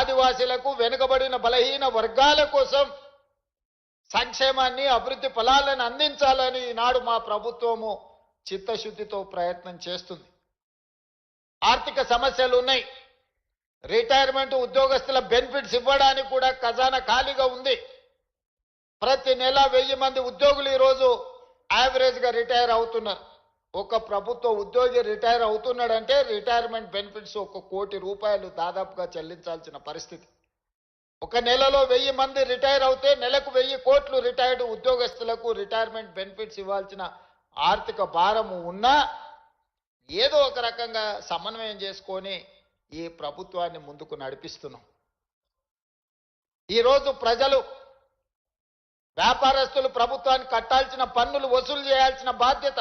ఆదివాసీలకు వెనుకబడిన బలహీన వర్గాల కోసం సంక్షేమాన్ని అభివృద్ధి ఫలాలను అందించాలని ఈనాడు మా ప్రభుత్వము చిత్తశుద్ధితో ప్రయత్నం చేస్తుంది. ఆర్థిక సమస్యలు ఉన్నాయి. రిటైర్మెంట్ ఉద్యోగస్తుల బెనిఫిట్స్ ఇవ్వడానికి కూడా ఖజానా ఖాళీగా ఉంది. ప్రతి నెల 1000 మంది ఉద్యోగులు ఈరోజు యావరేజ్గా రిటైర్ అవుతున్నారు. ఒక ప్రభుత్వ ఉద్యోగి రిటైర్ అవుతున్నాడంటే రిటైర్మెంట్ బెనిఫిట్స్ 1 కోటి రూపాయలు దాదాపుగా చెల్లించాల్సిన పరిస్థితి. ఒక నెలలో 1000 మంది రిటైర్ అవుతే నెలకు 1000 కోట్లు రిటైర్డ్ ఉద్యోగస్తులకు రిటైర్మెంట్ బెనిఫిట్స్ ఇవ్వాల్సిన ఆర్థిక భారము ఉన్నా ఏదో ఒక రకంగా సమన్వయం చేసుకొని ఈ ప్రభుత్వాన్ని ముందుకు నడిపిస్తున్నాం. ఈరోజు ప్రజలు, వ్యాపారస్తులు ప్రభుత్వానికి కట్టాల్సిన పన్నులు వసూలు చేయాల్సిన బాధ్యత,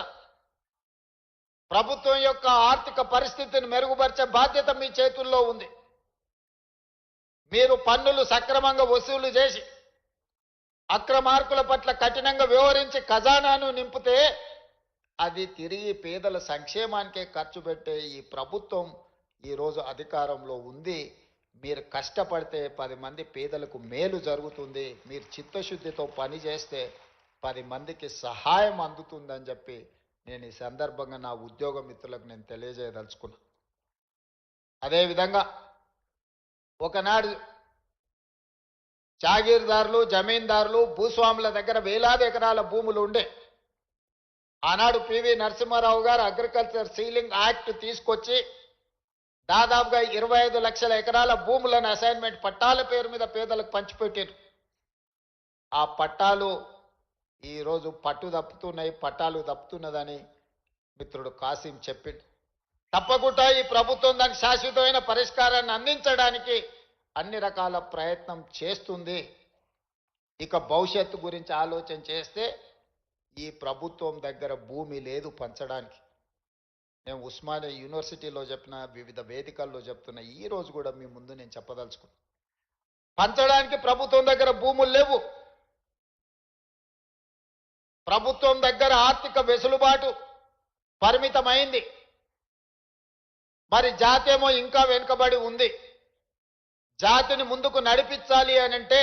ప్రభుత్వం యొక్క ఆర్థిక పరిస్థితిని మెరుగుపరిచే బాధ్యత మీ చేతుల్లో ఉంది. మీరు పన్నులు సక్రమంగా వసూలు చేసి అక్రమార్కుల పట్ల కఠినంగా వ్యవహరించి ఖజానాను నింపితే అది తిరిగి పేదల సంక్షేమానికే ఖర్చు పెట్టే ఈ ప్రభుత్వం ఈరోజు అధికారంలో ఉంది. మీరు కష్టపడితే 10 మంది పేదలకు మేలు జరుగుతుంది. మీరు చిత్తశుద్ధితో పని చేస్తే 10 మందికి సహాయం అందుతుందని చెప్పి నేను ఈ సందర్భంగా నా ఉద్యోగ మిత్రులకు నేను తెలియజేయదలుచుకున్నా. అదేవిధంగా ఒకనాడు జాగీర్దారులు, జమీందారులు, భూస్వాముల దగ్గర వేలాది ఎకరాల భూములు ఉండే. ఆనాడు పివి నరసింహారావు గారు అగ్రికల్చర్ సీలింగ్ యాక్ట్ తీసుకొచ్చి దాదాపుగా 25 లక్షల ఎకరాల భూములను అసైన్మెంట్ పట్టాల పేరు మీద పేదలకు పంచిపెట్టారు. ఆ పట్టాలు ఈరోజు పట్టు తప్పుతున్నాయి, పట్టాలు తప్పుతున్నదని మిత్రుడు కాసిం చెప్పిండు. తప్పకుండా ఈ ప్రభుత్వం దానికి శాశ్వతమైన పరిష్కారాన్ని అందించడానికి అన్ని రకాల ప్రయత్నం చేస్తుంది. ఇక భవిష్యత్తు గురించి ఆలోచన చేస్తే ఈ ప్రభుత్వం దగ్గర భూమి లేదు పంచడానికి. నేను ఉస్మానియా యూనివర్సిటీలో చెప్పిన, వివిధ వేదికల్లో చెప్తున్న, ఈ రోజు కూడా మీ ముందు నేను చెప్పదలుచుకున్నా. పంచడానికి ప్రభుత్వం దగ్గర భూములు లేవు. ప్రభుత్వం దగ్గర ఆర్థిక వెసులుబాటు పరిమితమైంది. మరి జాతి ఏమో ఇంకా వెనుకబడి ఉంది. జాతిని ముందుకు నడిపించాలి అనంటే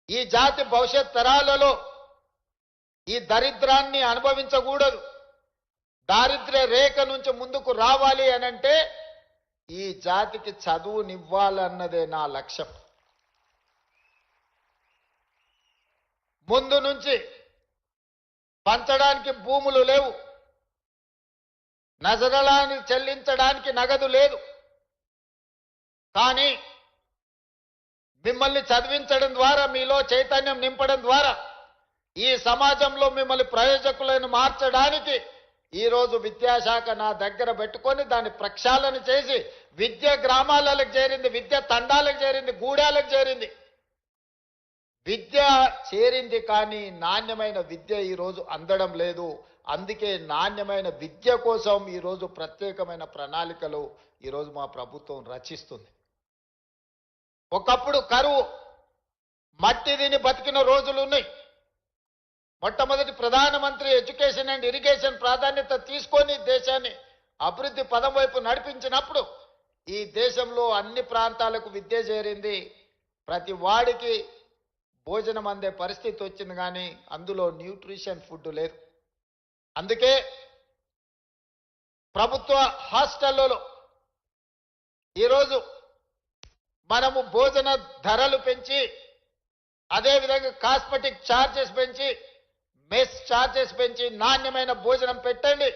ఈ జాతి భవిష్యత్ తరాలలో ఈ దరిద్రాన్ని అనుభవించకూడదు. దారిద్ర్య రేఖ నుంచి ముందుకు రావాలి అనంటే ఈ జాతికి చదువునివ్వాలన్నదే నా లక్ష్యం. ముందు నుంచి పంచడానికి భూములు లేవు, నజరలాన్ని చెల్లించడానికి నగదు లేదు. కానీ మిమ్మల్ని చదివించడం ద్వారా, మీలో చైతన్యం నింపడం ద్వారా ఈ సమాజంలో మిమ్మల్ని ప్రయోజకులను మార్చడానికి ఈరోజు విద్యాశాఖ నా దగ్గర పెట్టుకొని దాన్ని ప్రక్షాళన చేసి విద్య గ్రామాలకు చేరింది, విద్య తండాలకు చేరింది, గూడాలకు చేరింది. విద్య చేరింది కానీ నాణ్యమైన విద్య ఈరోజు అందడం లేదు. అందుకే నాణ్యమైన విద్య కోసం ఈరోజు ప్రత్యేకమైన ప్రణాళికలు ఈరోజు మా ప్రభుత్వం రచిస్తుంది. ఒకప్పుడు కరువు, మట్టి తిని బతికిన రోజులు ఉన్నాయి. మొట్టమొదటి ప్రధానమంత్రి ఎడ్యుకేషన్ అండ్ ఇరిగేషన్ ప్రాధాన్యత తీసుకొని దేశాన్ని అభివృద్ధి పదం వైపు నడిపించినప్పుడు ఈ దేశంలో అన్ని ప్రాంతాలకు విద్య చేరింది. ప్రతి వాడికి భోజనం అందే పరిస్థితి వచ్చింది, కానీ అందులో న్యూట్రిషన్ ఫుడ్ లేదు. అందుకే ప్రభుత్వ హాస్టళ్లలో ఈరోజు మనము భోజన ధరలు పెంచి, అదేవిధంగా కాస్మెటిక్ ఛార్జెస్ పెంచి, మెస్ ఛార్జెస్ పెంచి నాణ్యమైన భోజనం పెట్టండి.